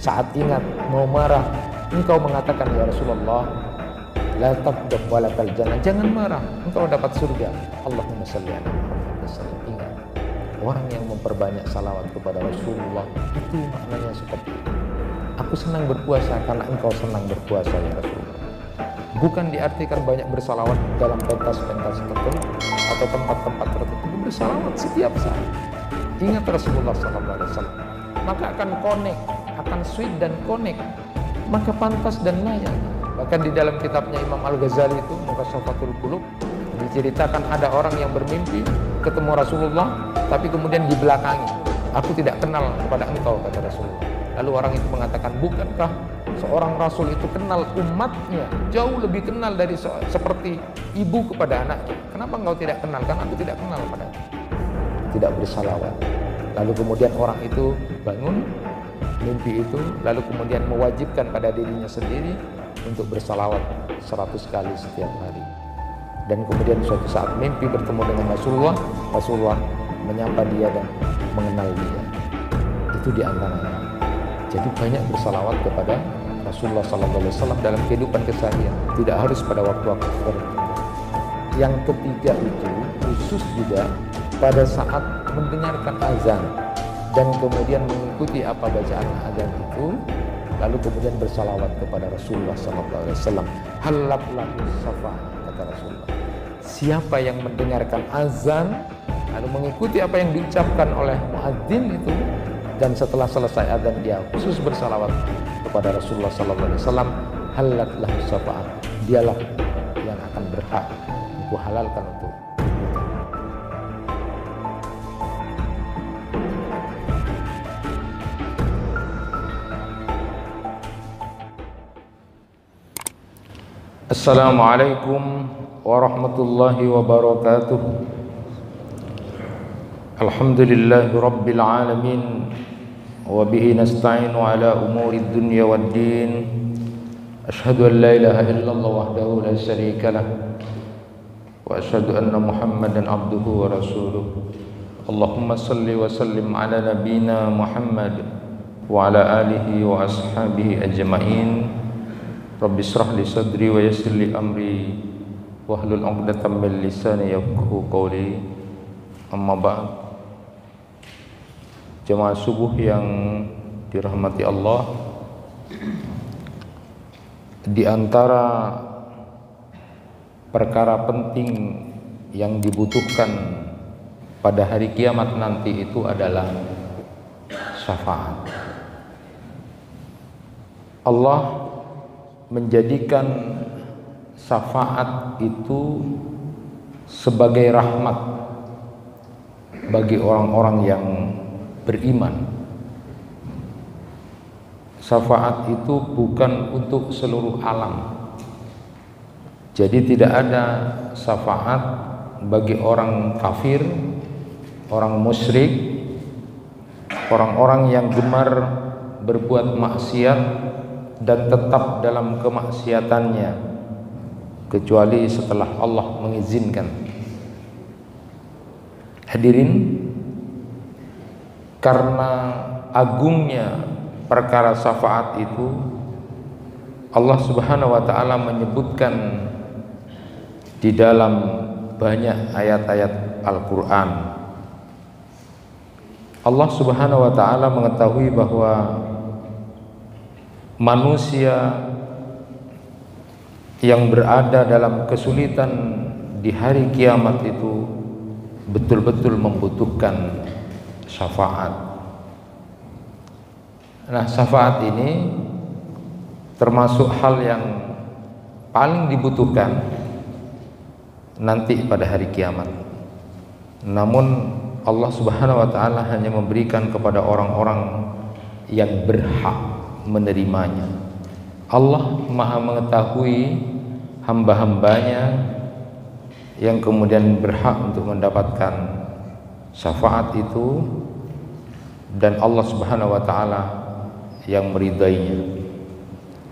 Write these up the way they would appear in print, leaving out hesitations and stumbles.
Saat ingat mau marah, engkau mengatakan, ya Rasulullah, la taghdab wa la taljana, jangan marah, engkau dapat surga. Allahumma shalli ala Muhammad wasallam. Ingat, orang yang memperbanyak salawat kepada Rasulullah itu maknanya seperti itu. Aku senang berpuasa karena engkau senang berpuasa ya Rasulullah. Bukan diartikan banyak bersalawat dalam pentas-pentas tertentu atau tempat-tempat tertentu, bersalawat setiap saat. Ingat Rasulullah SAW, maka akan connect, akan sweet dan connect, maka pantas dan layak. Bahkan di dalam kitabnya Imam Al-Ghazali itu Mukashafatul Qulub diceritakan ada orang yang bermimpi ketemu Rasulullah, tapi kemudian dibelakangi. Aku tidak kenal kepada engkau, kata Rasulullah. Lalu orang itu mengatakan, bukankah seorang Rasul itu kenal umatnya, jauh lebih kenal dari seperti ibu kepada anaknya. Kenapa engkau tidak kenal? Karena aku tidak kenal pada tidak bersalawat. Lalu kemudian orang itu bangun mimpi itu, lalu kemudian mewajibkan pada dirinya sendiri untuk bersalawat 100 kali setiap hari. Dan kemudian suatu saat mimpi bertemu dengan Rasulullah, Rasulullah menyapa dia dan mengenal dia. Itu diantaranya. Jadi banyak bersalawat kepada Rasulullah SAW dalam kehidupan keseharian, tidak harus pada waktu-waktu tertentu. Yang ketiga itu khusus juga pada saat mendengarkan azan dan kemudian mengikuti apa bacaan azan itu, lalu kemudian bersalawat kepada Rasulullah SAW. Halak lahu syafa'ah, kata Rasulullah. Siapa yang mendengarkan azan lalu mengikuti apa yang diucapkan oleh muadzin itu, dan setelah selesai azan dia khusus bersalawat kepada Rasulullah SAW, halak lahu syafa'ah, dialah yang akan berhak aku halalkan untuk Assalamualaikum warahmatullahi wabarakatuh. Alhamdulillahi rabbil alamin, wa bihi nasta'inu ala umuri dunya waddin. Ashhadu an la ilaha illallah wahdahu la syarika lah, wa ashhadu anna Muhammadan abduhu wa rasuluh. Allahumma salli wa sallim ala nabiyyina Muhammad wa ala alihi wa ashabihi ajma'in. Rabbi shrah li sadri wa yassir li amri wahlul 'uqdatam min lisani yafqahu qawli. Amma ba'd. Jemaah subuh yang dirahmati Allah, di antara perkara penting yang dibutuhkan pada hari kiamat nanti itu adalah syafaat. Allah menjadikan syafaat itu sebagai rahmat bagi orang-orang yang beriman. Syafaat itu bukan untuk seluruh alam. Jadi tidak ada syafaat bagi orang kafir, orang musyrik, orang-orang yang gemar berbuat maksiat dan tetap dalam kemaksiatannya, kecuali setelah Allah mengizinkan. Hadirin, karena agungnya perkara syafaat itu, Allah Subhanahu wa taala menyebutkan di dalam banyak ayat-ayat Al-Qur'an. Allah Subhanahu wa taala mengetahui bahwa manusia yang berada dalam kesulitan di hari kiamat itu betul-betul membutuhkan syafaat. Nah, syafaat ini termasuk hal yang paling dibutuhkan nanti pada hari kiamat. Namun Allah Subhanahu wa taala hanya memberikan kepada orang-orang yang berhak menerimanya. Allah Maha mengetahui hamba-hambanya yang kemudian berhak untuk mendapatkan syafaat itu, dan Allah Subhanahu wa taala yang meridainya.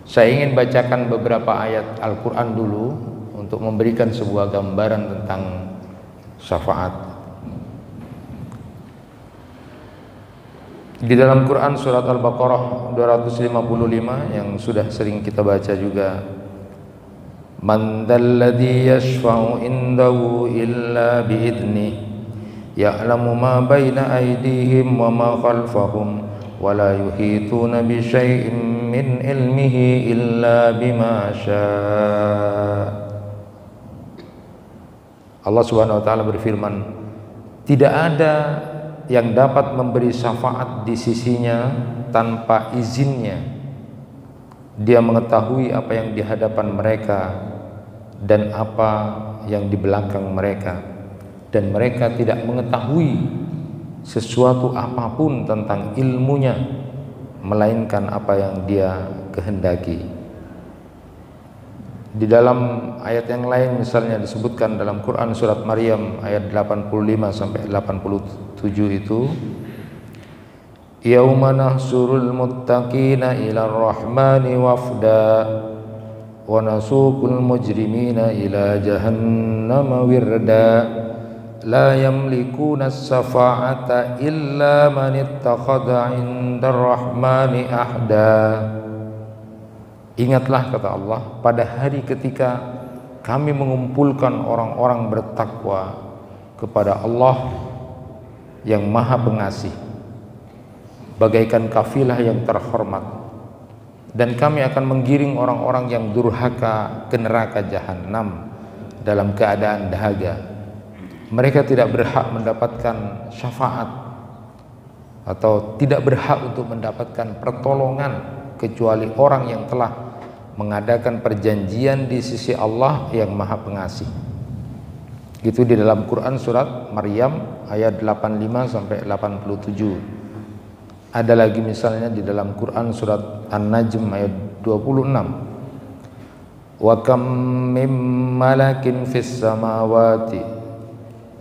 Saya ingin bacakan beberapa ayat Al-Qur'an dulu untuk memberikan sebuah gambaran tentang syafaat. Di dalam Quran surat Al-Baqarah 255 yang sudah sering kita baca juga, man dzalladzi yashfa'u indahu illa bi'idnih ya'lamu ma baina aydihim wa ma khalfahum wa la yuhituna bi syai'in min ilmihi illa bima syaa. Allah Subhanahu wa taala berfirman, tidak ada yang dapat memberi syafaat di sisinya tanpa izinnya. Dia mengetahui apa yang di hadapan mereka dan apa yang di belakang mereka, dan mereka tidak mengetahui sesuatu apapun tentang ilmunya melainkan apa yang dia kehendaki. Di dalam ayat yang lain misalnya disebutkan dalam Quran surat Maryam ayat 85 sampai 87 itu, yauma nahsurul muttaqina ila rahmani wafda wa nasuqul mujrimina ila jahannama wirda la yamlikuna as-safa'ata illa man ittakhadha 'inda ar-rahmani ahda. Ingatlah, kata Allah, pada hari ketika kami mengumpulkan orang-orang bertakwa kepada Allah yang Maha Pengasih bagaikan kafilah yang terhormat, dan kami akan menggiring orang-orang yang durhaka ke neraka jahanam dalam keadaan dahaga. Mereka tidak berhak mendapatkan syafaat atau tidak berhak untuk mendapatkan pertolongan kecuali orang yang telah mengadakan perjanjian di sisi Allah yang Maha Pengasih. Itu di dalam Quran surat Maryam ayat 85 sampai 87. Ada lagi misalnya di dalam Quran surat An-Najm ayat 26. Wa kam mim malakin fis samawati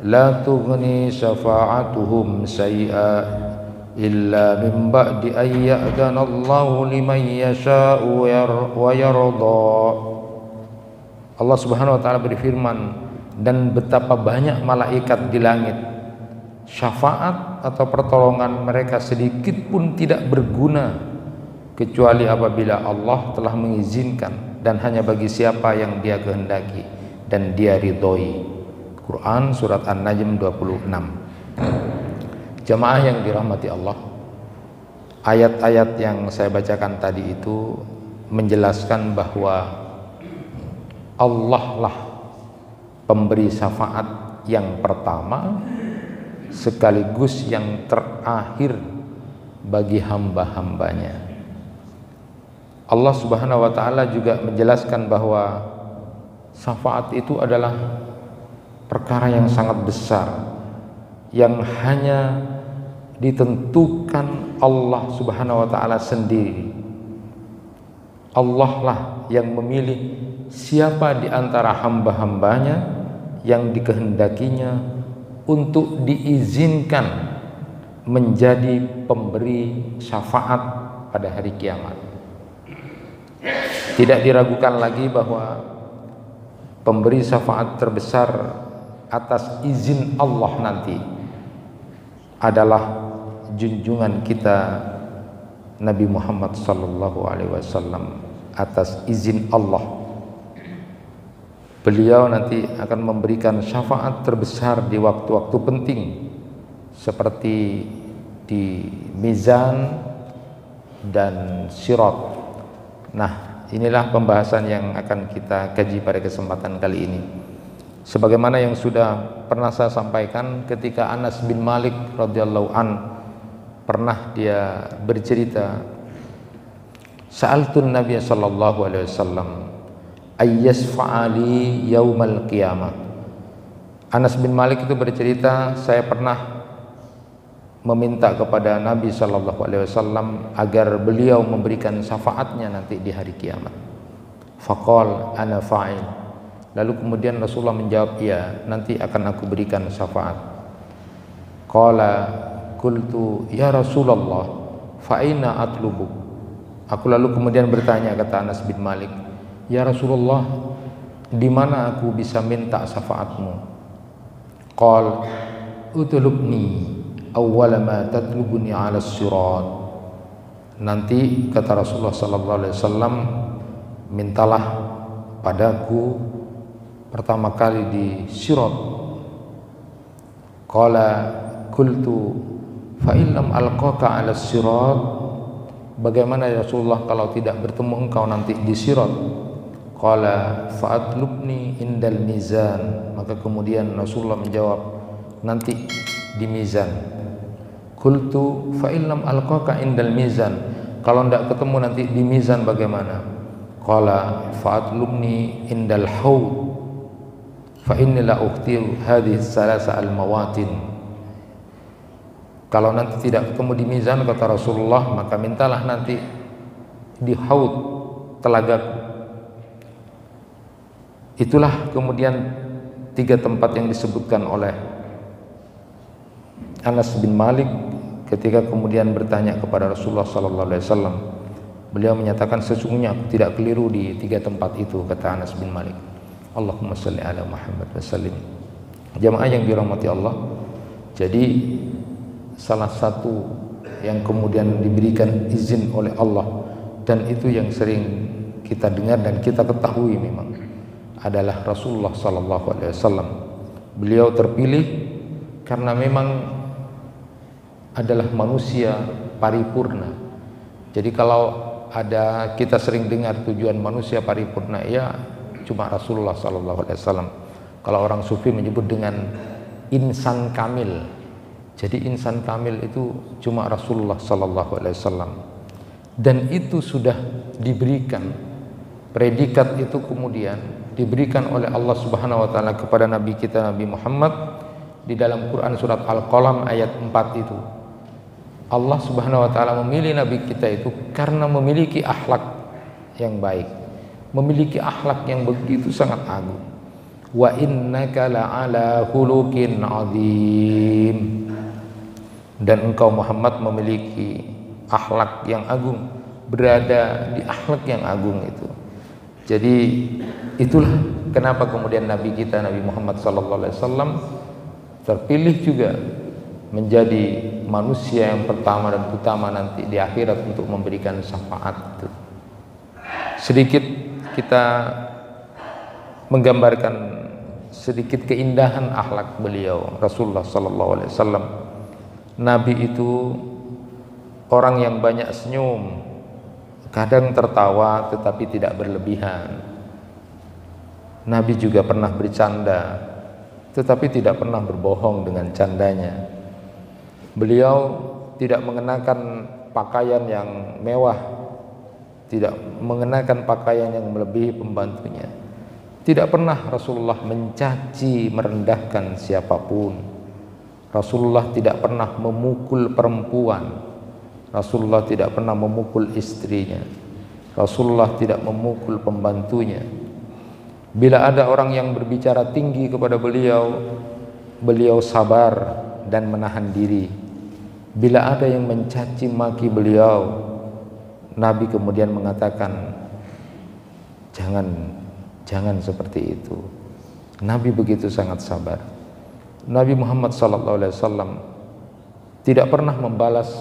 la tughni syafa'atuhum syai'a illa min ba'di ay ya'dana Allahu liman yasha'u wa yarda. Allah Subhanahu wa taala berfirman, dan betapa banyak malaikat di langit, syafaat atau pertolongan mereka sedikit pun tidak berguna kecuali apabila Allah telah mengizinkan, dan hanya bagi siapa yang Dia kehendaki dan Dia ridhoi. Quran surat An-Najm 26. Jamaah yang dirahmati Allah, ayat-ayat yang saya bacakan tadi itu menjelaskan bahwa Allah lah pemberi syafaat yang pertama sekaligus yang terakhir bagi hamba-hambanya. Allah Subhanahu wa taala juga menjelaskan bahwa syafaat itu adalah perkara yang sangat besar yang hanya ditentukan Allah Subhanahu wa taala sendiri. Allah lah yang memilih siapa di antara hamba-hambanya yang dikehendakinya untuk diizinkan menjadi pemberi syafaat pada hari kiamat. Tidak diragukan lagi bahwa pemberi syafaat terbesar atas izin Allah nanti adalah junjungan kita Nabi Muhammad sallallahu alaihi wasallam. Atas izin Allah, beliau nanti akan memberikan syafaat terbesar di waktu-waktu penting seperti di mizan dan sirat. Nah, inilah pembahasan yang akan kita kaji pada kesempatan kali ini. Sebagaimana yang sudah pernah saya sampaikan, ketika Anas bin Malik radhiyallahu an pernah dia bercerita, sa'altun Nabi sallallahu alaihi wasallam ayyasfa'ali yaumal qiyamah. Anas bin Malik itu bercerita, saya pernah meminta kepada Nabi sallallahu alaihi wasallam agar beliau memberikan syafaatnya nanti di hari kiamat. Faqal ana fa'il. Lalu kemudian Rasulullah menjawab, iya, nanti akan aku berikan syafaat. Qala qultu ya Rasulullah fa aina atlubu. Aku lalu kemudian bertanya, kata Anas bin Malik, ya Rasulullah, di mana aku bisa minta syafaatmu? Qal utlubni awwala ma tatlubuni 'ala sirat. Nanti kata Rasulullah sallallahu alaihi wasallam, mintalah padaku pertama kali di sirat. Qala qultu fa in lam alqaka 'ala sirat, bagaimana ya Rasulullah kalau tidak bertemu engkau nanti di sirat? Qala fa'atlubni indal mizan, maka kemudian Rasulullah menjawab, nanti di mizan. Qultu fa in lam alqaka indal mizan, kalau tidak ketemu nanti di mizan bagaimana? Qala fa'atlubni indal haud fa inni la ukhtiru hadhihi salasa al mawatin. Kalau nanti tidak ketemu di mizan kata Rasulullah, maka mintalah nanti di haud, telaga. Itulah kemudian 3 tempat yang disebutkan oleh Anas bin Malik ketika kemudian bertanya kepada Rasulullah sallallahu alaihi wasallam. Beliau menyatakan, sesungguhnya aku tidak keliru di 3 tempat itu, kata Anas bin Malik. Allahumma shalli ala Muhammad wa sallim. Jamaah yang dirahmati Allah, jadi salah satu yang kemudian diberikan izin oleh Allah, dan itu yang sering kita dengar dan kita ketahui memang, adalah Rasulullah sallallahu alaihi wasallam. Beliau terpilih karena memang adalah manusia paripurna. Jadi kalau ada, kita sering dengar tujuan manusia paripurna, ya cuma Rasulullah sallallahu alaihi wasallam. Kalau orang sufi menyebut dengan insan kamil. Jadi insan kamil itu cuma Rasulullah sallallahu alaihi wasallam. Dan itu sudah diberikan, predikat itu kemudian diberikan oleh Allah Subhanahu wa taala kepada nabi kita Nabi Muhammad di dalam Quran surat Al-Qalam ayat 4 itu. Allah Subhanahu wa taala memilih nabi kita itu karena memiliki akhlak yang baik, memiliki akhlak yang begitu sangat agung. Wa innaka la'ala khuluqin 'adzim. Dan engkau Muhammad memiliki akhlak yang agung, berada di akhlak yang agung itu. Jadi itulah kenapa kemudian Nabi kita Nabi Muhammad SAW terpilih juga menjadi manusia yang pertama dan utama nanti di akhirat untuk memberikan syafaat itu. Sedikit kita menggambarkan sedikit keindahan akhlak beliau Rasulullah SAW. Nabi itu orang yang banyak senyum, kadang tertawa tetapi tidak berlebihan. Nabi juga pernah bercanda tetapi tidak pernah berbohong dengan candanya. Beliau tidak mengenakan pakaian yang mewah, tidak mengenakan pakaian yang melebihi pembantunya. Tidak pernah Rasulullah mencaci, merendahkan siapapun. Rasulullah tidak pernah memukul perempuan. Rasulullah tidak pernah memukul istrinya. Rasulullah tidak memukul pembantunya. Bila ada orang yang berbicara tinggi kepada beliau, beliau sabar dan menahan diri. Bila ada yang mencaci maki beliau, Nabi kemudian mengatakan, jangan seperti itu. Nabi begitu sangat sabar. Nabi Muhammad SAW tidak pernah membalas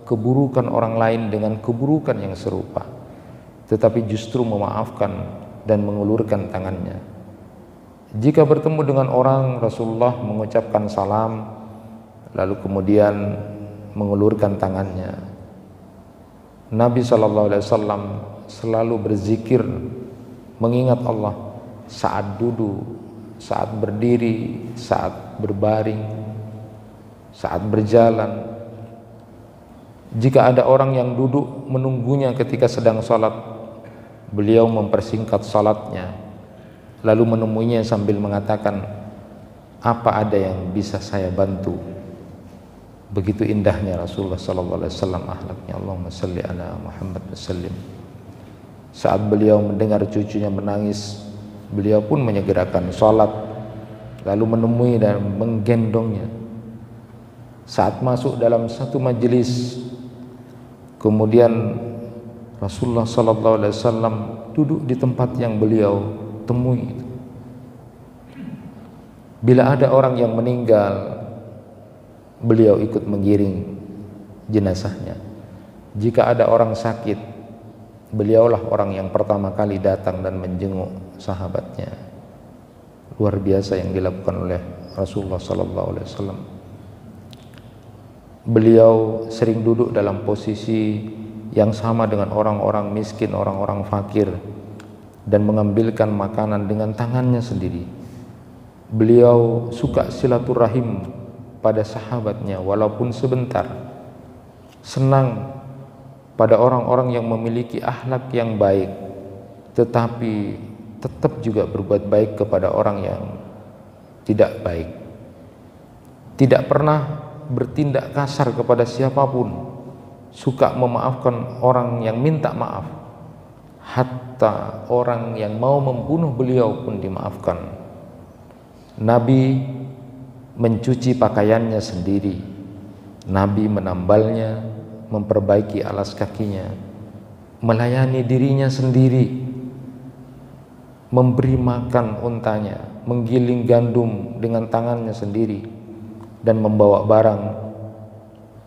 keburukan orang lain dengan keburukan yang serupa, tetapi justru memaafkan dan mengulurkan tangannya. Jika bertemu dengan orang, Rasulullah mengucapkan salam lalu kemudian mengulurkan tangannya. Nabi SAW selalu berzikir, mengingat Allah saat duduk, saat berdiri, saat berbaring, saat berjalan. Jika ada orang yang duduk menunggunya ketika sedang salat, beliau mempersingkat salatnya, lalu menemuinya sambil mengatakan, apa ada yang bisa saya bantu? Begitu indahnya Rasulullah SAW akhlaknya. Allahumma salli ala Muhammad wa sallim. Saat beliau mendengar cucunya menangis, beliau pun menyegerakan salat, lalu menemui dan menggendongnya. Saat masuk dalam satu majelis, kemudian Rasulullah SAW duduk di tempat yang beliau temui. Bila ada orang yang meninggal, beliau ikut menggiring jenazahnya. Jika ada orang sakit, beliaulah orang yang pertama kali datang dan menjenguk sahabatnya. Luar biasa yang dilakukan oleh Rasulullah SAW. Beliau sering duduk dalam posisi yang sama dengan orang-orang miskin, orang-orang fakir, dan mengambilkan makanan dengan tangannya sendiri. Beliau suka silaturahim pada sahabatnya walaupun sebentar. Senang pada orang-orang yang memiliki akhlak yang baik, tetapi tetap juga berbuat baik kepada orang yang tidak baik. Tidak pernah bertindak kasar kepada siapapun, suka memaafkan orang yang minta maaf, hatta orang yang mau membunuh beliau pun dimaafkan. Nabi mencuci pakaiannya sendiri, Nabi menambalnya, memperbaiki alas kakinya, melayani dirinya sendiri, memberi makan untanya, menggiling gandum dengan tangannya sendiri, dan membawa barang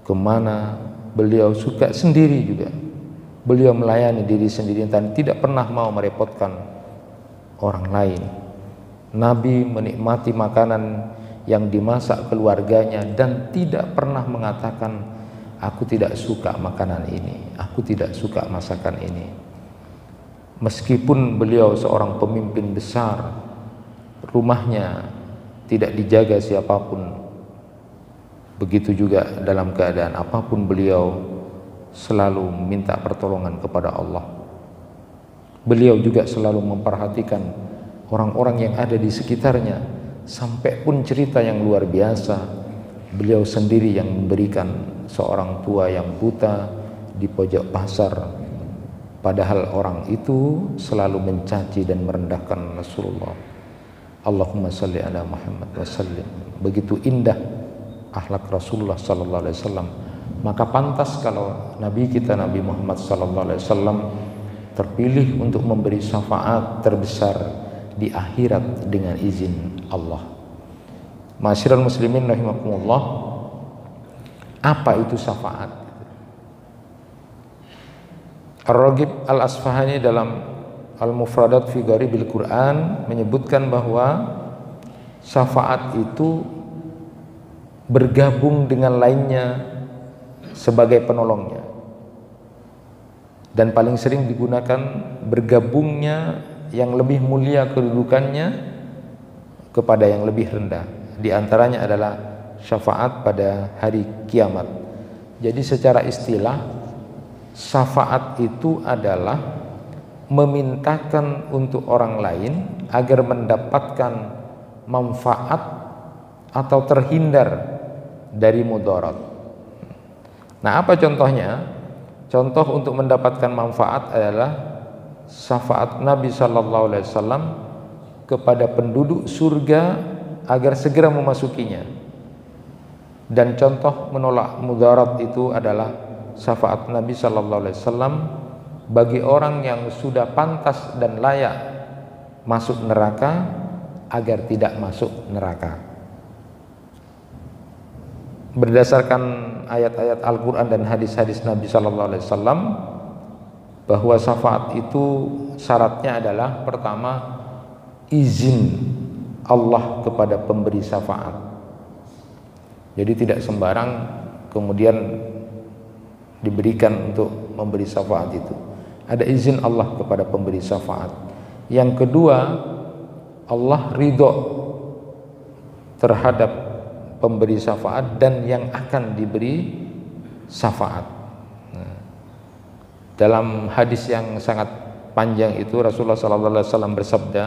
kemana beliau suka sendiri juga. Beliau melayani diri sendiri dan tidak pernah mau merepotkan orang lain. Nabi menikmati makanan yang dimasak keluarganya dan tidak pernah mengatakan, aku tidak suka makanan ini, aku tidak suka masakan ini. Meskipun beliau seorang pemimpin besar, rumahnya tidak dijaga siapapun, begitu juga dalam keadaan apapun beliau selalu minta pertolongan kepada Allah. Beliau juga selalu memperhatikan orang-orang yang ada di sekitarnya, sampai pun cerita yang luar biasa, beliau sendiri yang memberikan seorang tua yang buta di pojok pasar, padahal orang itu selalu mencaci dan merendahkan Rasulullah. Allahumma salli ala Muhammad wa sallim. Begitu indah akhlak Rasulullah sallallahu alaihi wasallam, maka pantas kalau Nabi kita Nabi Muhammad sallallahu alaihi wasallam terpilih untuk memberi syafaat terbesar di akhirat dengan izin Allah. Ma'asyiral muslimin rahimakumullah, apa itu syafaat? Ar-Raghib Al-Asfahani dalam Al-Mufradat fi Gharibil Quran menyebutkan bahwa syafaat itu bergabung dengan lainnya sebagai penolongnya, dan paling sering digunakan bergabungnya yang lebih mulia kedudukannya kepada yang lebih rendah. Di antaranya adalah syafaat pada hari kiamat. Jadi secara istilah, syafaat itu adalah memintakan untuk orang lain agar mendapatkan manfaat atau terhindar dari mudarat. Nah, apa contohnya? Contoh untuk mendapatkan manfaat adalah syafaat Nabi sallallahu alaihi wasallam kepada penduduk surga agar segera memasukinya. Dan contoh menolak mudarat itu adalah syafaat Nabi sallallahu alaihi wasallam bagi orang yang sudah pantas dan layak masuk neraka agar tidak masuk neraka. Berdasarkan ayat-ayat Al-Quran dan hadis-hadis Nabi Sallallahu Alaihi Wasallam, bahwa syafaat itu syaratnya adalah pertama, izin Allah kepada pemberi syafaat. Jadi tidak sembarang kemudian diberikan untuk memberi syafaat itu. Ada izin Allah kepada pemberi syafaat. Yang kedua, Allah ridho terhadap pemberi syafaat dan yang akan diberi syafaat. Nah, dalam hadis yang sangat panjang itu Rasulullah SAW bersabda,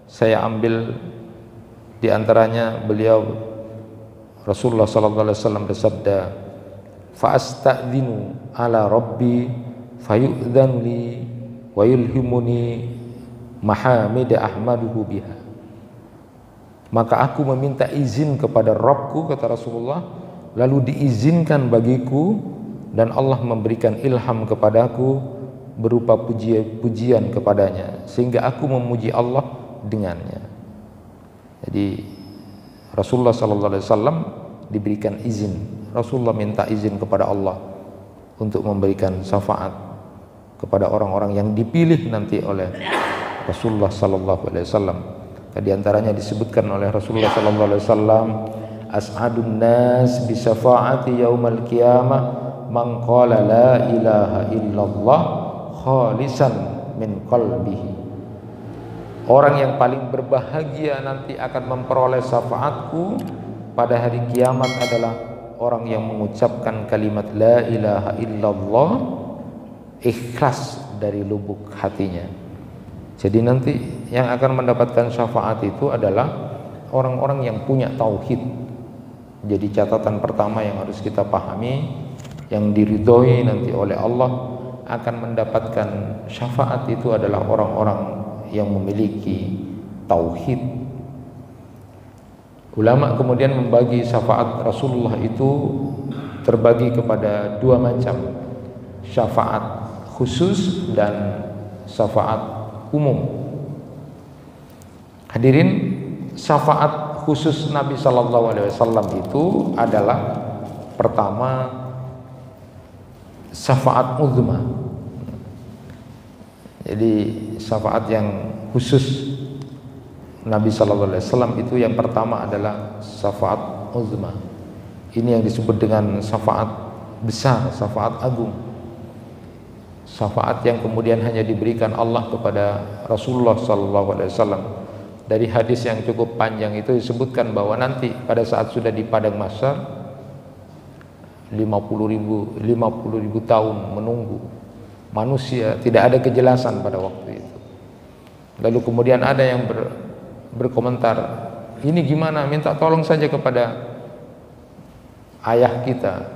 saya ambil di antaranya beliau Rasulullah SAW bersabda, fa'astadzinu ala rabbi fayu'dzanu li wa yulhimuni mahamida ahmaduhu biha. Maka aku meminta izin kepada Rabbku, kata Rasulullah, lalu diizinkan bagiku dan Allah memberikan ilham kepadaku berupa pujian kepadanya, sehingga aku memuji Allah dengannya. Jadi Rasulullah SAW diberikan izin. Rasulullah minta izin kepada Allah untuk memberikan syafaat kepada orang-orang yang dipilih nanti oleh Rasulullah sallallahu alaihi wasallam. Di antaranya disebutkan oleh Rasulullah sallallahu alaihi wasallam, as'adun nas bi syafaati yaumal qiyamah man qala la ilaha illallah khalisan min qalbihi. Orang yang paling berbahagia nanti akan memperoleh syafaatku pada hari kiamat adalah orang yang mengucapkan kalimat la ilaha illallah ikhlas dari lubuk hatinya. Jadi nanti yang akan mendapatkan syafaat itu adalah orang-orang yang punya tauhid. Jadi catatan pertama yang harus kita pahami, yang diridhoi nanti oleh Allah akan mendapatkan syafaat itu adalah orang-orang yang memiliki tauhid. Ulama kemudian membagi syafaat Rasulullah itu terbagi kepada dua macam, syafaat khusus dan syafaat umum. Hadirin, syafaat khusus Nabi Sallallahu Alaihi Wasallam itu adalah pertama syafaat uzma. Jadi syafaat yang khusus Nabi Sallallahu Alaihi Wasallam itu yang pertama adalah syafaat uzma. Ini yang disebut dengan syafaat besar, syafaat agung. Syafaat yang kemudian hanya diberikan Allah kepada Rasulullah Sallallahu Alaihi Wasallam. Dari hadis yang cukup panjang itu disebutkan bahwa nanti pada saat sudah di padang mahsyar 50.000 tahun menunggu manusia, tidak ada kejelasan pada waktu itu. Lalu kemudian ada yang berkomentar, ini gimana, minta tolong saja kepada ayah kita,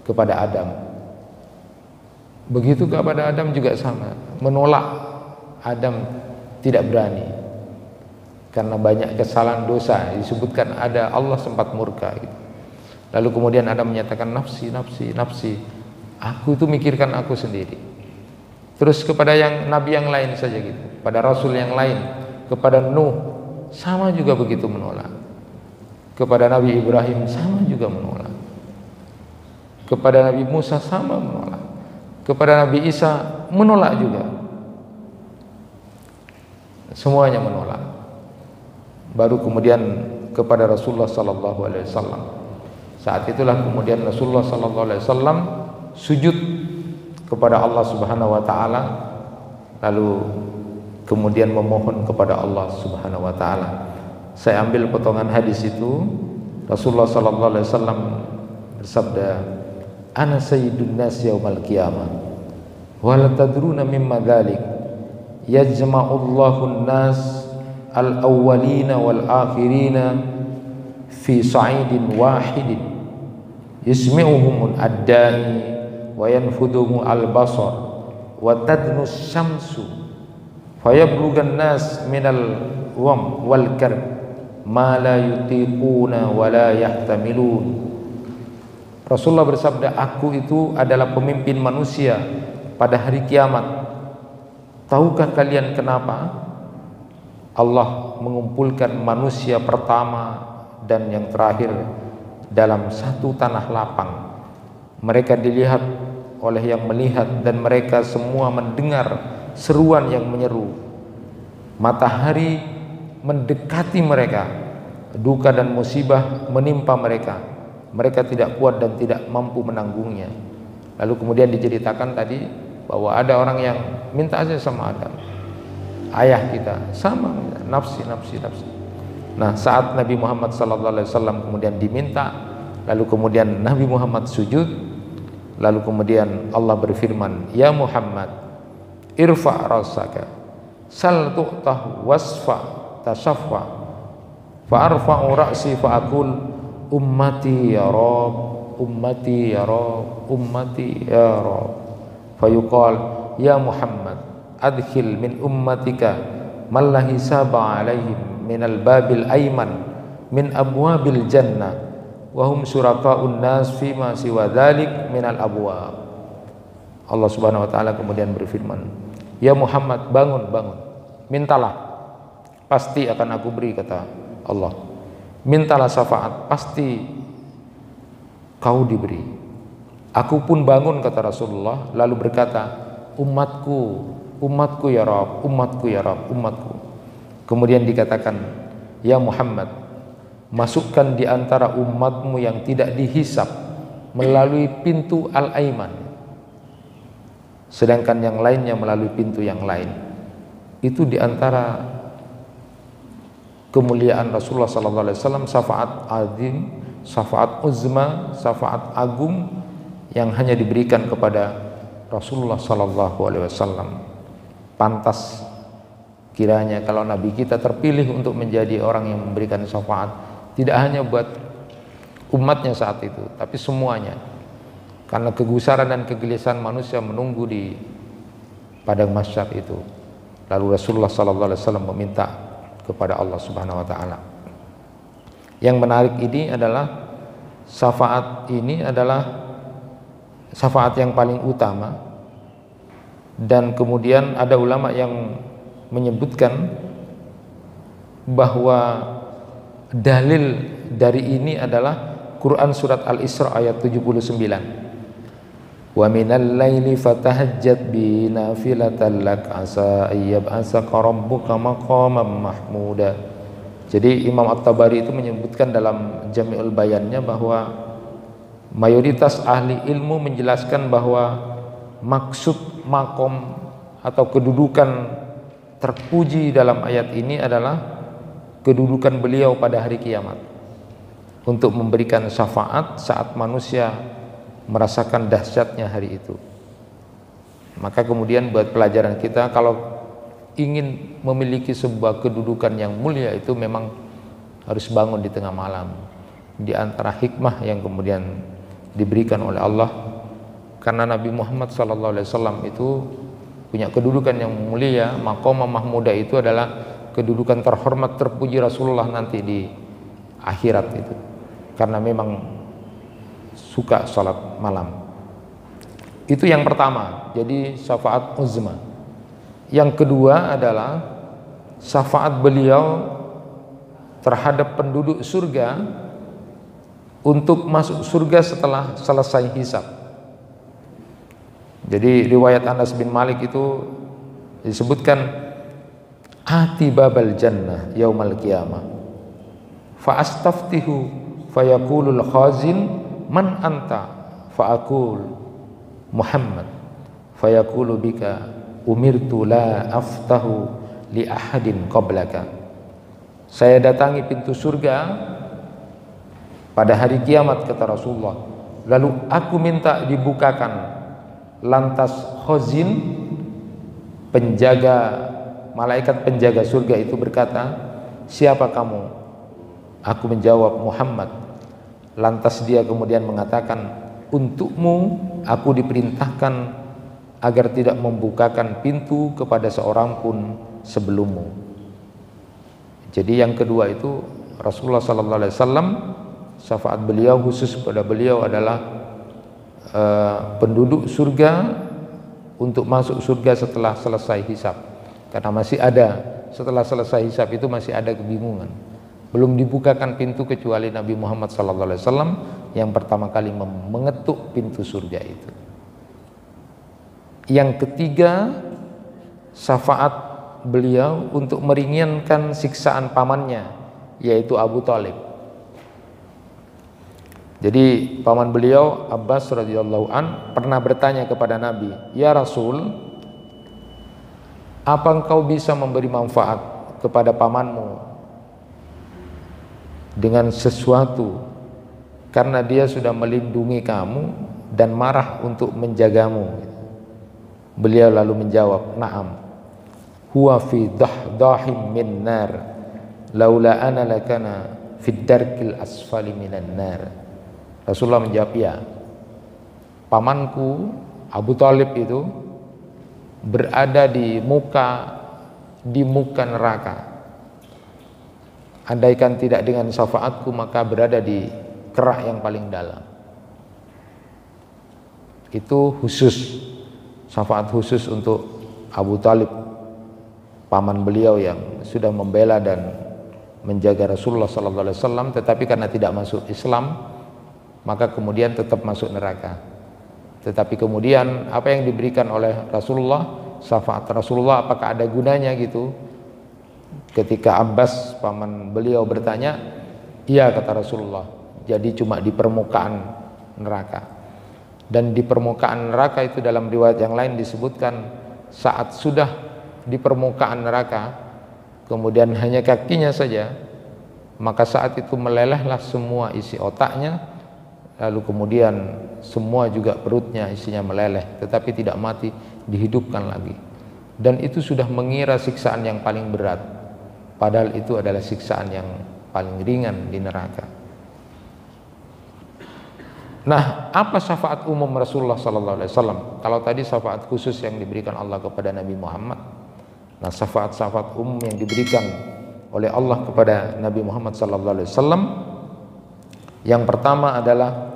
kepada Adam. Begitu kepada Adam juga sama, menolak. Adam tidak berani karena banyak kesalahan dosa. Disebutkan ada Allah sempat murka gitu. Lalu kemudian Adam menyatakan nafsi, nafsi, nafsi, aku itu mikirkan aku sendiri. Terus kepada yang nabi yang lain saja gitu, pada rasul yang lain, kepada Nuh sama juga begitu menolak. Kepada Nabi Ibrahim sama juga menolak. Kepada Nabi Musa sama menolak. Kepada Nabi Isa menolak juga. Semuanya menolak. Baru kemudian kepada Rasulullah sallallahu alaihi wasallam. Saat itulah kemudian Rasulullah sallallahu alaihi wasallam sujud kepada Allah Subhanahu wa taala, lalu kemudian memohon kepada Allah Subhanahu wa taala. Saya ambil potongan hadis itu. Rasulullah sallallahu alaihi wasallam bersabda, "Ana sayyidun nas yaumal qiyamah wa la tadruna mimma dzalik. Yajma'ullahu an-nas al-awwalina wal akhirina fi sa'idin wahidin yasmi'uhum ad-da'i wa yanfuduhum al-basar wa tadnu syamsu fayablugan nas minal wam wal karb ma la yutiquna wa la yahtamilun." Rasulullah bersabda, aku itu adalah pemimpin manusia pada hari kiamat. Tahukah kalian kenapa Allah mengumpulkan manusia pertama dan yang terakhir dalam satu tanah lapang? Mereka dilihat oleh yang melihat dan mereka semua mendengar seruan yang menyeru. Matahari mendekati mereka, duka dan musibah menimpa mereka. Mereka tidak kuat dan tidak mampu menanggungnya. Lalu kemudian diceritakan tadi bahwa ada orang yang minta aja sama Adam, ayah kita, sama nafsi, nafsi, nafsi. Nah, saat Nabi Muhammad SAW kemudian diminta, lalu kemudian Nabi Muhammad sujud, lalu kemudian Allah berfirman, ya Muhammad, irfa' rasaka, sal tu'tah wasfa tasaffa, fa'arfa'u ra'si fa'akul ummati ya Rab, ummati ya Rab, ummati ya Rab. Fayuqal ya Muhammad adkhil min ummatika man la hisaba alaihim min al-babil ayman min abwabil jannah wa hum syuraka'un nas fima siwa dzalik min al-abwab. Allah Subhanahu wa taala kemudian berfirman, ya Muhammad, bangun, bangun, mintalah, pasti akan aku beri, kata Allah. Mintalah syafaat, pasti kau diberi. Aku pun bangun, kata Rasulullah, lalu berkata, umatku, umatku ya Rabb, umatku ya Rabb, umatku. Kemudian dikatakan, ya Muhammad, masukkan di antara umatmu yang tidak dihisap melalui pintu Al-Aiman, sedangkan yang lainnya melalui pintu yang lain. Itu di antara kemuliaan Rasulullah SAW, syafaat azim, syafaat uzma, syafaat agung yang hanya diberikan kepada Rasulullah SAW. Pantas kiranya kalau Nabi kita terpilih untuk menjadi orang yang memberikan syafaat, tidak hanya buat umatnya saat itu, tapi semuanya. Karena kegusaran dan kegelisahan manusia menunggu di padang mahsyar itu. Lalu Rasulullah SAW meminta kepada Allah Subhanahu wa taala. Yang menarik ini adalah syafaat ini adalah syafaat yang paling utama, dan kemudian ada ulama yang menyebutkan bahwa dalil dari ini adalah Quran surat Al-Isra ayat 79. Wa minal laili fatahajjat bi nafilatan lak asa ayyab'asaka rabbuka maqaman mahmuda. Jadi Imam At-Tabari itu menyebutkan dalam Jami'ul Bayannya bahwa mayoritas ahli ilmu menjelaskan bahwa maksud makom atau kedudukan terpuji dalam ayat ini adalah kedudukan beliau pada hari kiamat untuk memberikan syafaat saat manusia merasakan dahsyatnya hari itu. Maka kemudian buat pelajaran kita, kalau ingin memiliki sebuah kedudukan yang mulia itu memang harus bangun di tengah malam. Di antara hikmah yang kemudian diberikan oleh Allah, karena Nabi Muhammad SAW itu punya kedudukan yang mulia. Maqamah mahmuda itu adalah kedudukan terhormat terpuji Rasulullah nanti di akhirat itu, karena memang suka salat malam. Itu yang pertama, jadi syafaat uzma. Yang kedua adalah syafaat beliau terhadap penduduk surga untuk masuk surga setelah selesai hisab. Jadi riwayat Anas bin Malik itu disebutkan, ati babal jannah yaumal qiyamah fa astaftihu fayaqulul khazin man anta fa'akul Muhammad fayaqulu bika umirtu la aftahu li ahadin qablaka. Saya datangi pintu surga pada hari kiamat, kata Rasulullah, lalu aku minta dibukakan. Lantas khazin, penjaga, malaikat penjaga surga itu berkata, siapa kamu? Aku menjawab, Muhammad. Lantas dia kemudian mengatakan, untukmu aku diperintahkan agar tidak membukakan pintu kepada seorang pun sebelummu. Jadi yang kedua itu Rasulullah SAW, syafaat beliau khusus pada beliau adalah penduduk surga untuk masuk surga setelah selesai hisab. Karena masih ada, setelah selesai hisab itu masih ada kebingungan. Belum dibukakan pintu kecuali Nabi Muhammad SAW yang pertama kali mengetuk pintu surga itu. Yang ketiga, syafaat beliau untuk meringankan siksaan pamannya, yaitu Abu Thalib. Jadi paman beliau Abbas radhiyallahu an pernah bertanya kepada Nabi, ya Rasul, apa engkau bisa memberi manfaat kepada pamanmu dengan sesuatu, karena dia sudah melindungi kamu dan marah untuk menjagamu. Beliau lalu menjawab, na'am, huwa fi dahdahim min nar laula ana lakana fid darkil asfali minan nar. Rasulullah menjawab, ya, pamanku Abu Thalib itu berada di muka neraka. Andaikan tidak dengan syafaatku maka berada di kerak yang paling dalam. Itu khusus, syafaat khusus untuk Abu Thalib, paman beliau yang sudah membela dan menjaga Rasulullah SAW, tetapi karena tidak masuk Islam maka kemudian tetap masuk neraka. Tetapi kemudian apa yang diberikan oleh Rasulullah, syafaat Rasulullah, apakah ada gunanya gitu? Ketika Abbas paman beliau bertanya, iya kata Rasulullah, jadi cuma di permukaan neraka. Dan di permukaan neraka itu dalam riwayat yang lain disebutkan saat sudah di permukaan neraka, kemudian hanya kakinya saja, maka saat itu melelehlah semua isi otaknya, lalu kemudian semua juga perutnya isinya meleleh, tetapi tidak mati, dihidupkan lagi. Dan itu sudah mengira siksaan yang paling berat, padahal itu adalah siksaan yang paling ringan di neraka. Nah, apa syafaat umum Rasulullah SAW? Kalau tadi syafaat khusus yang diberikan Allah kepada Nabi Muhammad, nah syafaat-syafaat umum yang diberikan oleh Allah kepada Nabi Muhammad SAW, yang pertama adalah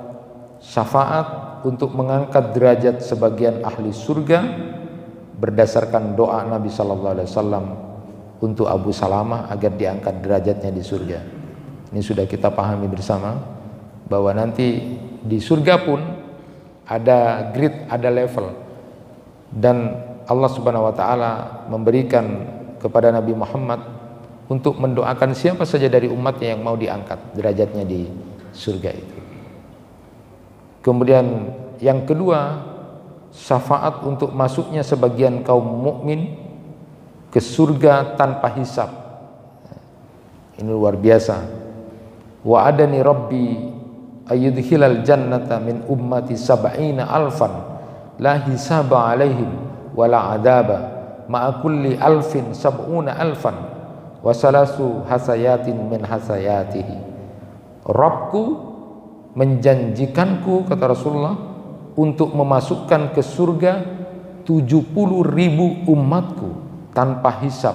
syafaat untuk mengangkat derajat sebagian ahli surga berdasarkan doa Nabi SAW untuk Abu Salamah agar diangkat derajatnya di surga. Ini sudah kita pahami bersama bahwa nanti di surga pun ada grade, ada level, dan Allah Subhanahu wa taala memberikan kepada Nabi Muhammad untuk mendoakan siapa saja dari umatnya yang mau diangkat derajatnya di surga itu. Kemudian yang kedua, syafaat untuk masuknya sebagian kaum mukmin ke surga tanpa hisab. Ini luar biasa. Wa adani rabbi ayyudkhilal jannata min ummati sab'ina alfan la hisaba alaihim wala adaba ma'a kulli alfin sab'una alfan wa salasu hasayatin min hasayatihi. Rabbku menjanjikanku, kata Rasulullah, untuk memasukkan ke surga 70.000 umatku tanpa hisab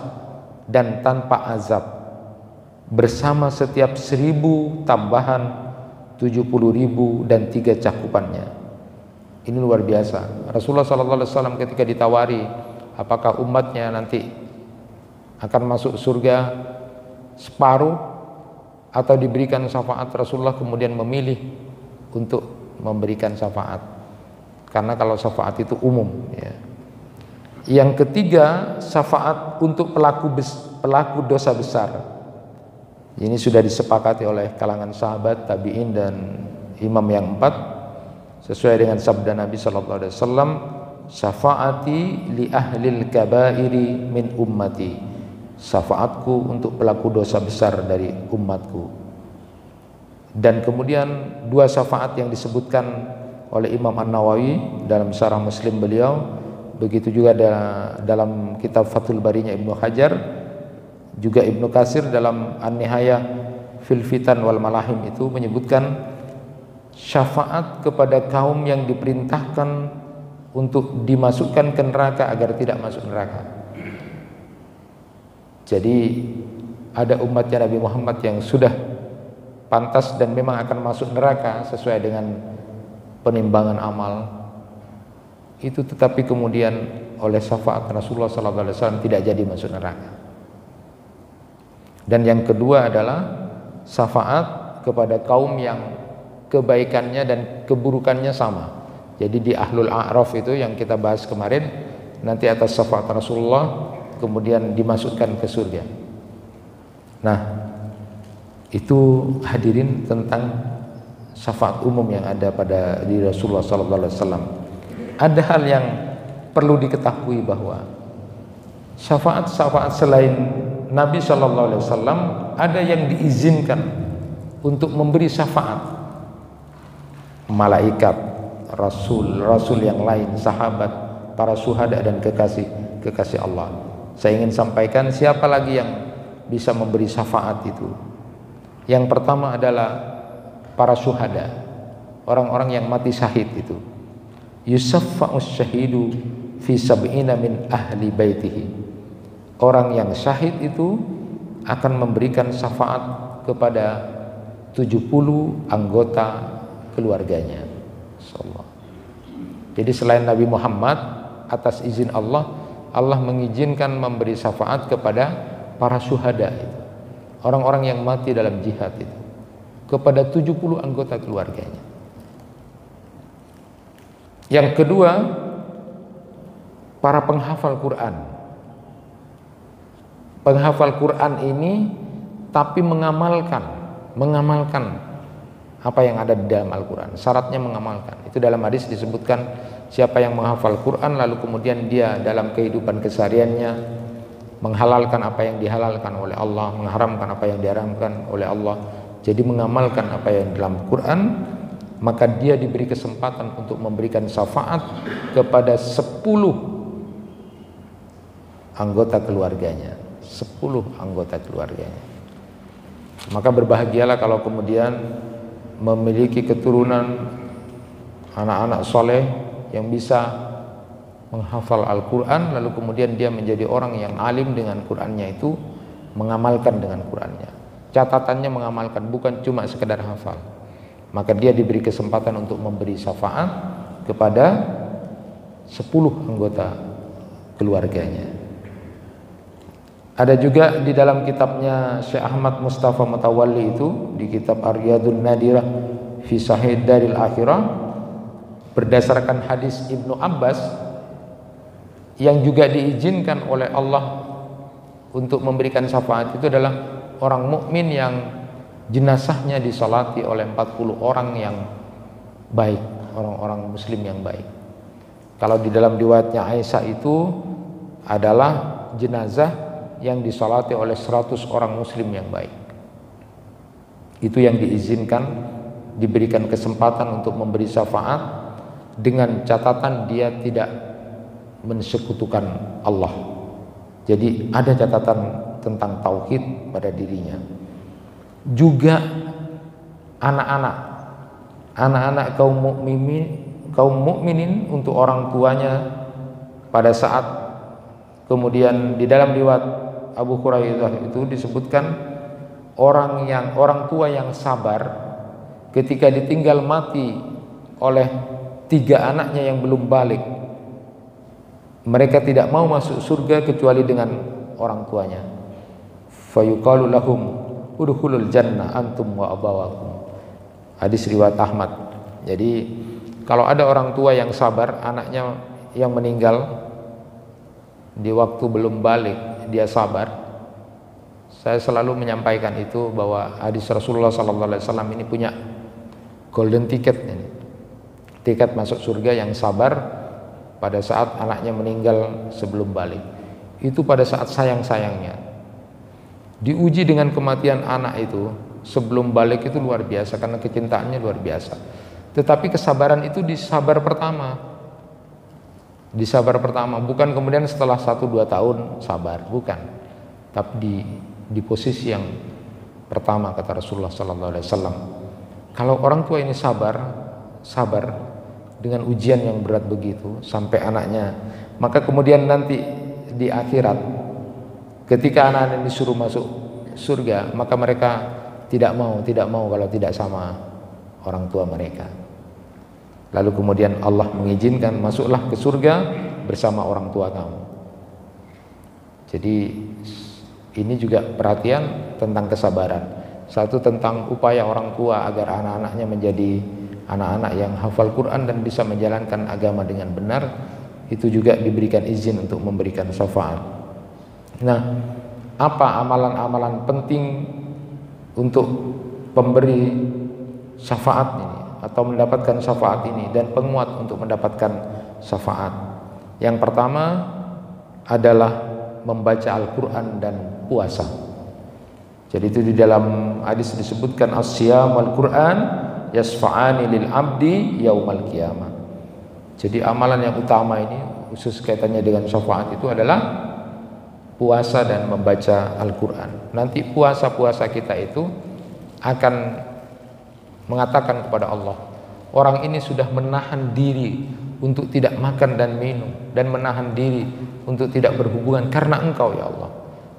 dan tanpa azab, bersama setiap 1.000 tambahan 70.000 dan 3 cakupannya. Ini luar biasa. Rasulullah SAW ketika ditawari apakah umatnya nanti akan masuk surga separuh atau diberikan syafaat, Rasulullah kemudian memilih untuk memberikan syafaat, karena kalau syafaat itu umum ya. Yang ketiga, syafaat untuk pelaku dosa besar. Ini sudah disepakati oleh kalangan sahabat, tabi'in, dan imam yang 4 sesuai dengan sabda Nabi SAW, syafaati li ahlil kabairi min ummati, syafaatku untuk pelaku dosa besar dari umatku. Dan kemudian 2 syafaat yang disebutkan oleh Imam An-Nawawi dalam Syarah Muslim beliau, begitu juga dalam kitab Fathul Barinya Ibnu Hajar, juga Ibnu Katsir dalam An-Nihayah fil Fitan wal Malahim itu menyebutkan syafaat kepada kaum yang diperintahkan untuk dimasukkan ke neraka agar tidak masuk neraka. Jadi ada umatnya Nabi Muhammad yang sudah pantas dan memang akan masuk neraka sesuai dengan penimbangan amal itu, tetapi kemudian oleh syafaat Rasulullah SAW tidak jadi masuk neraka. Dan yang kedua adalah syafaat kepada kaum yang kebaikannya dan keburukannya sama. Jadi di Ahlul A'raf itu yang kita bahas kemarin, nanti atas syafaat Rasulullah kemudian dimasukkan ke surga. Nah, itu hadirin tentang syafaat umum yang ada pada diri Rasulullah SAW. Ada hal yang perlu diketahui bahwa syafaat-syafaat selain Nabi SAW ada yang diizinkan untuk memberi syafaat. Malaikat, rasul yang lain, sahabat, para syuhada dan kekasih Allah. Saya ingin sampaikan siapa lagi yang bisa memberi syafaat itu. Yang pertama adalah para syuhada, orang-orang yang mati syahid itu. Yusaffa'us syahidu fi sab'ina min ahli baitihi. Orang yang syahid itu akan memberikan syafaat kepada 70 anggota keluarganya. Jadi selain Nabi Muhammad, atas izin Allah, Allah mengizinkan memberi syafaat kepada para syuhada itu, orang-orang yang mati dalam jihad itu, kepada 70 anggota keluarganya. Yang kedua, para penghafal Quran. Penghafal Quran ini tapi mengamalkan apa yang ada di dalam Al-Quran. Syaratnya mengamalkan. Itu dalam hadis disebutkan, siapa yang menghafal Quran lalu kemudian dia dalam kehidupan kesehariannya menghalalkan apa yang dihalalkan oleh Allah, mengharamkan apa yang diharamkan oleh Allah, jadi mengamalkan apa yang dalam Quran, maka dia diberi kesempatan untuk memberikan syafaat kepada 10 anggota keluarganya. 10 anggota keluarganya. Maka berbahagialah kalau kemudian memiliki keturunan anak-anak soleh yang bisa menghafal Al-Quran, lalu kemudian dia menjadi orang yang alim dengan Qurannya itu, mengamalkan dengan Qurannya. Catatannya mengamalkan, bukan cuma sekedar hafal. Maka dia diberi kesempatan untuk memberi syafaat kepada 10 anggota keluarganya. Ada juga di dalam kitabnya Syekh Ahmad Mustafa Mutawalli itu, di kitab Ar-Riyadun Nadirah fi Sahih Daril Akhirah, berdasarkan hadis Ibnu Abbas yang juga diizinkan oleh Allah untuk memberikan syafaat itu adalah orang mukmin yang jenazahnya disolati oleh 40 orang yang baik, orang-orang muslim yang baik. Kalau di dalam riwayatnya Aisyah itu adalah jenazah yang disolati oleh 100 orang muslim yang baik. Itu yang diizinkan, diberikan kesempatan untuk memberi syafaat dengan catatan dia tidak mensekutukan Allah. Jadi ada catatan tentang tauhid pada dirinya. Juga anak-anak kaum mukminin untuk orang tuanya pada saat kemudian di dalam riwayat Abu Hurairah itu disebutkan orang tua yang sabar ketika ditinggal mati oleh 3 anaknya yang belum balik, mereka tidak mau masuk surga kecuali dengan orang tuanya. Fayuqalu lahum udkhulul jannah antum wa abawakum. Hadis riwayat Ahmad. Jadi kalau ada orang tua yang sabar, anaknya yang meninggal di waktu belum balik, dia sabar. Saya selalu menyampaikan itu bahwa hadis Rasulullah SAW ini punya golden ticket ini. Tiket masuk surga yang sabar pada saat anaknya meninggal sebelum balik. Itu pada saat sayang-sayangnya. Diuji dengan kematian anak itu sebelum balik itu luar biasa karena kecintaannya luar biasa. Tetapi kesabaran itu di sabar pertama. Di sabar pertama, bukan kemudian setelah 1-2 tahun sabar, bukan. Tapi di posisi yang pertama kata Rasulullah SAW. Kalau orang tua ini sabar dengan ujian yang berat begitu sampai anaknya, maka kemudian nanti di akhirat ketika anak-anak disuruh masuk surga, maka mereka tidak mau kalau tidak sama orang tua mereka. Lalu kemudian Allah mengizinkan masuklah ke surga bersama orang tua kamu. Jadi ini juga perhatian tentang kesabaran. Satu tentang upaya orang tua agar anak-anaknya menjadi anak-anak yang hafal Quran dan bisa menjalankan agama dengan benar. Itu juga diberikan izin untuk memberikan syafaat. Nah, apa amalan-amalan penting untuk pemberi syafaat ini atau mendapatkan syafaat ini dan penguat untuk mendapatkan syafaat? Yang pertama adalah membaca Al-Quran dan puasa. Jadi itu di dalam hadis disebutkan as-siyam wal Quran yasfa'ani lil abdi yaumal qiyamah. Jadi amalan yang utama ini khusus kaitannya dengan syafaat itu adalah puasa dan membaca Al-Quran. Nanti puasa-puasa kita itu akan mengatakan kepada Allah, orang ini sudah menahan diri untuk tidak makan dan minum, dan menahan diri untuk tidak berhubungan karena Engkau ya Allah,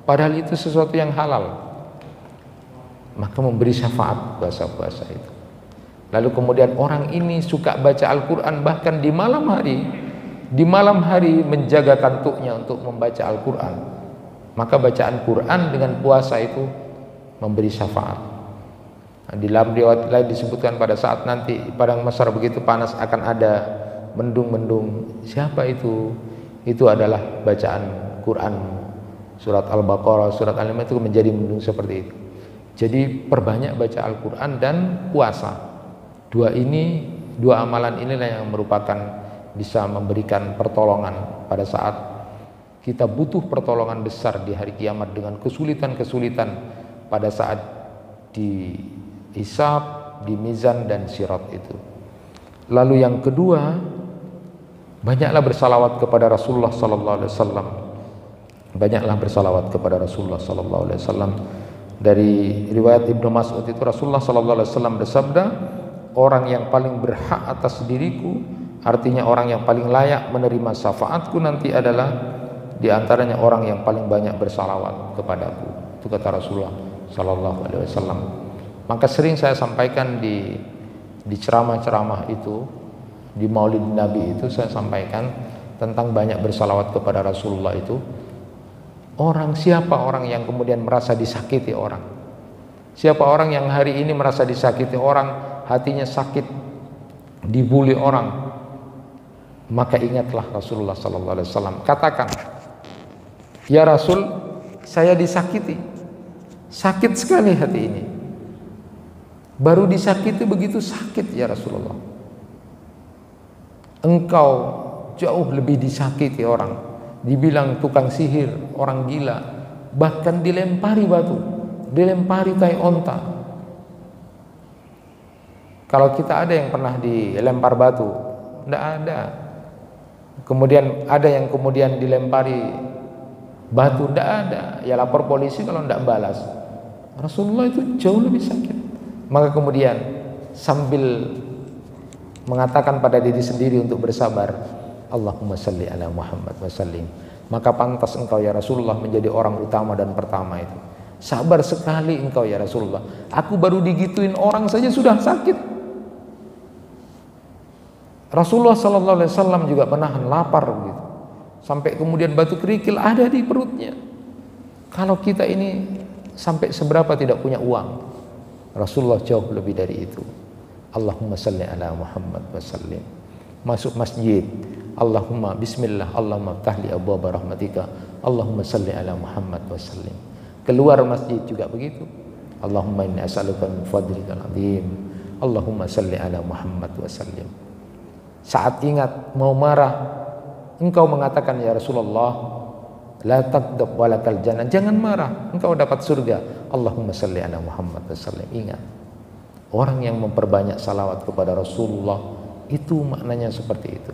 padahal itu sesuatu yang halal. Maka memberi syafaat puasa-puasa itu. Lalu kemudian orang ini suka baca Al-Quran bahkan di malam hari menjaga kantuknya untuk membaca Al-Quran. Maka bacaan Quran dengan puasa itu memberi syafaat. Di dalam riwayat lain disebutkan pada saat nanti padang mahsyar begitu panas akan ada mendung-mendung. Siapa itu? Itu adalah bacaan Quran, surat Al-Baqarah, surat Al-Imran itu menjadi mendung seperti itu. Jadi perbanyak baca Al-Quran dan puasa. Dua amalan inilah yang merupakan bisa memberikan pertolongan pada saat kita butuh pertolongan besar di hari kiamat dengan kesulitan-kesulitan pada saat di hisab, di mizan dan sirat itu. Lalu yang kedua, banyaklah bersalawat kepada Rasulullah sallallahu alaihi wasallam. Banyaklah bersalawat kepada Rasulullah sallallahu alaihi wasallam. Dari riwayat Ibnu Mas'ud itu Rasulullah sallallahu alaihi wasallam bersabda, orang yang paling berhak atas diriku, artinya orang yang paling layak menerima syafaatku nanti adalah di antaranya orang yang paling banyak bersalawat kepadaku. Itu kata Rasulullah sallallahu alaihi wasallam. Maka sering saya sampaikan di ceramah-ceramah itu, di Maulid Nabi itu saya sampaikan tentang banyak bersalawat kepada Rasulullah itu. Siapa orang yang kemudian merasa disakiti orang? Siapa orang yang hari ini merasa disakiti orang, hatinya sakit, dibuli orang? Maka ingatlah Rasulullah sallallahu alaihi wasallam. Katakan, ya Rasul, saya disakiti. Sakit sekali hati ini. Baru disakiti begitu sakit ya Rasulullah. Engkau jauh lebih disakiti orang. Dibilang tukang sihir, orang gila, bahkan dilempari batu, dilempari tai onta. Kalau kita ada yang pernah dilempar batu? Tidak ada. Kemudian ada yang kemudian dilempari batu? Tidak ada. Ya lapor polisi kalau tidak balas. Rasulullah itu jauh lebih sakit. Maka kemudian sambil mengatakan pada diri sendiri untuk bersabar, Allahumma salli ala Muhammad wa sallim, maka pantas engkau ya Rasulullah menjadi orang utama dan pertama itu. Sabar sekali engkau ya Rasulullah, aku baru digituin orang saja sudah sakit. Rasulullah sallallahu alaihi wasallam juga menahan lapar begitu, sampai kemudian batu kerikil ada di perutnya. Kalau kita ini sampai seberapa tidak punya uang, Rasulullah jauh lebih dari itu. Allahumma salli ala Muhammad wa sallim. Masuk masjid, Allahumma bismillah, Allahumma ftahli abwaaba rahmatika, Allahumma salli ala Muhammad wa sallim. Keluar masjid juga begitu. Allahumma inni as'aluka min fadlikal azim, Allahumma salli ala Muhammad wa sallim. Saat ingat mau marah, engkau mengatakan ya Rasulullah, la taghdab walakal jannah, jangan marah, engkau dapat surga. Allahumma salli ala Muhammad wa sallim. Ingat, orang yang memperbanyak salawat kepada Rasulullah itu maknanya seperti itu.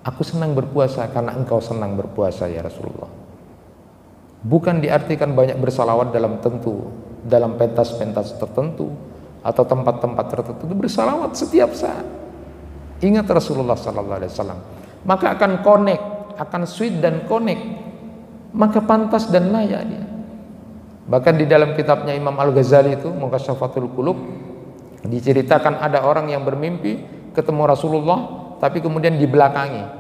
Aku senang berpuasa karena engkau senang berpuasa ya Rasulullah. Bukan diartikan banyak bersalawat dalam pentas-pentas tertentu atau tempat-tempat tertentu. Bersalawat setiap saat. Ingat Rasulullah sallallahu alaihi wasallam, maka akan connect, akan sweet dan connect, maka pantas dan layak dia. Bahkan di dalam kitabnya Imam Al-Ghazali itu Muqashafatul Qulub diceritakan ada orang yang bermimpi ketemu Rasulullah tapi kemudian dibelakangi.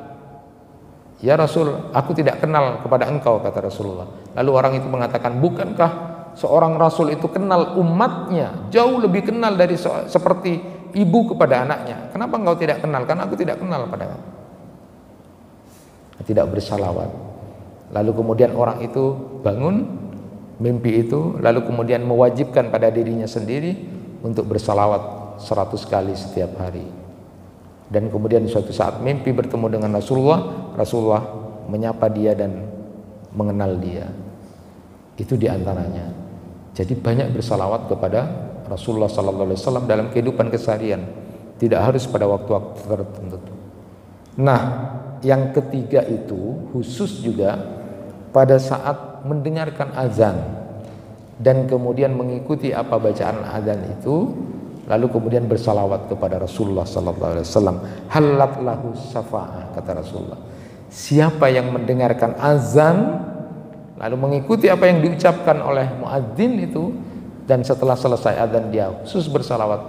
Ya Rasul, aku tidak kenal kepada engkau, kata Rasulullah. Lalu orang itu mengatakan, bukankah seorang Rasul itu kenal umatnya, jauh lebih kenal dari seperti ibu kepada anaknya. Kenapa engkau tidak kenal? Karena aku tidak kenal pada kamu. Tidak bersalawat. Lalu kemudian orang itu bangun mimpi itu, lalu kemudian mewajibkan pada dirinya sendiri untuk bersalawat 100 kali setiap hari. Dan kemudian suatu saat mimpi bertemu dengan Rasulullah, Rasulullah menyapa dia dan mengenal dia. Itu diantaranya. Jadi banyak bersalawat kepada Rasulullah sallallahu alaihi wasallam dalam kehidupan keseharian, tidak harus pada waktu-waktu tertentu. Nah, yang ketiga itu khusus juga pada saat mendengarkan azan dan kemudian mengikuti apa bacaan azan itu, lalu kemudian bersalawat kepada Rasulullah sallallahu alaihi wasallam. Halat lahu syafa'ah, kata Rasulullah. Siapa yang mendengarkan azan lalu mengikuti apa yang diucapkan oleh muadzin itu, dan setelah selesai azan dia khusus bersalawat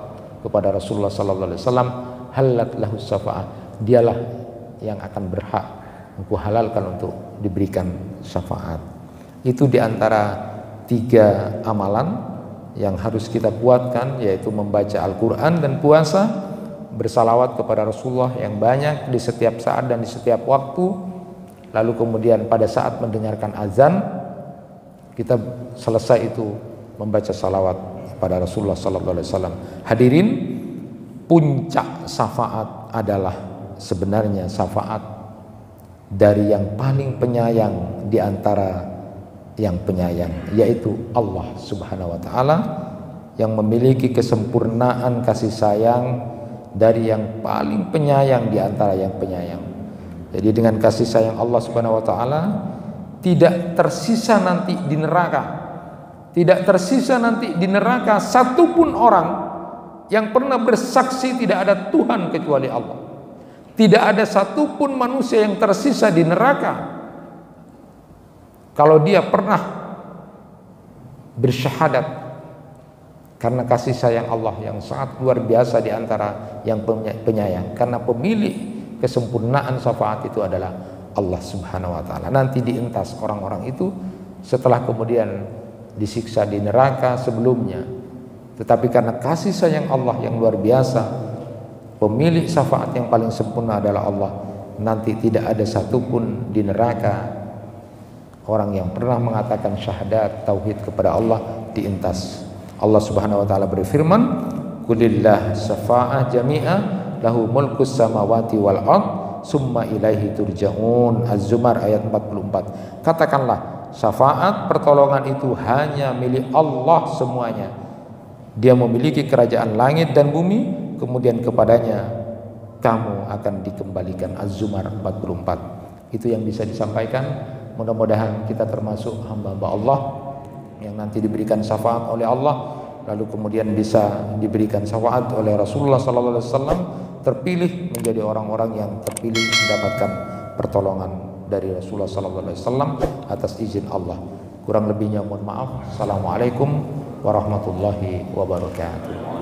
kepada Rasulullah sallallahu alaihi wasallam, halat lahu syafa'ah, dialah yang akan berhak aku halalkan untuk diberikan syafaat. Itu diantara 3 amalan yang harus kita buatkan, yaitu membaca Al-Quran dan puasa, bersalawat kepada Rasulullah yang banyak di setiap saat dan di setiap waktu. Lalu kemudian pada saat mendengarkan azan, kita selesai itu membaca salawat pada Rasulullah sallallahu alaihi wasallam. Hadirin, puncak syafaat adalah sebenarnya syafaat dari yang paling penyayang di antara yang penyayang, yaitu Allah Subhanahu wa taala, yang memiliki kesempurnaan kasih sayang dari yang paling penyayang di antara yang penyayang. Jadi dengan kasih sayang Allah Subhanahu wa taala tidak tersisa nanti di neraka. Tidak tersisa nanti di neraka satupun orang yang pernah bersaksi tidak ada Tuhan kecuali Allah. Tidak ada satupun manusia yang tersisa di neraka kalau dia pernah bersyahadat karena kasih sayang Allah yang sangat luar biasa di antara yang penyayang. Karena pemilik kesempurnaan syafaat itu adalah Allah Subhanahu wa taala. Nanti dientas orang-orang itu setelah kemudian disiksa di neraka sebelumnya. Tetapi karena kasih sayang Allah yang luar biasa, pemilik syafaat yang paling sempurna adalah Allah. Nanti tidak ada satupun di neraka orang yang pernah mengatakan syahadat tauhid kepada Allah dientas. Allah Subhanahu wa taala berfirman, "Qulillah syafa'ah jami'ah lahu mulkus samawati wal ard summa ilaihi turja'un." Az-Zumar ayat 44. Katakanlah, syafaat pertolongan itu hanya milik Allah semuanya. Dia memiliki kerajaan langit dan bumi, kemudian kepadanya kamu akan dikembalikan. Az-Zumar 44. Itu yang bisa disampaikan. Mudah-mudahan kita termasuk hamba-hamba Allah yang nanti diberikan syafaat oleh Allah, lalu kemudian bisa diberikan syafaat oleh Rasulullah sallallahu alaihi wasallam, terpilih menjadi orang-orang yang terpilih mendapatkan pertolongan dari Rasulullah sallallahu alaihi wasallam atas izin Allah. Kurang lebihnya mohon maaf. Assalamualaikum warahmatullahi wabarakatuh.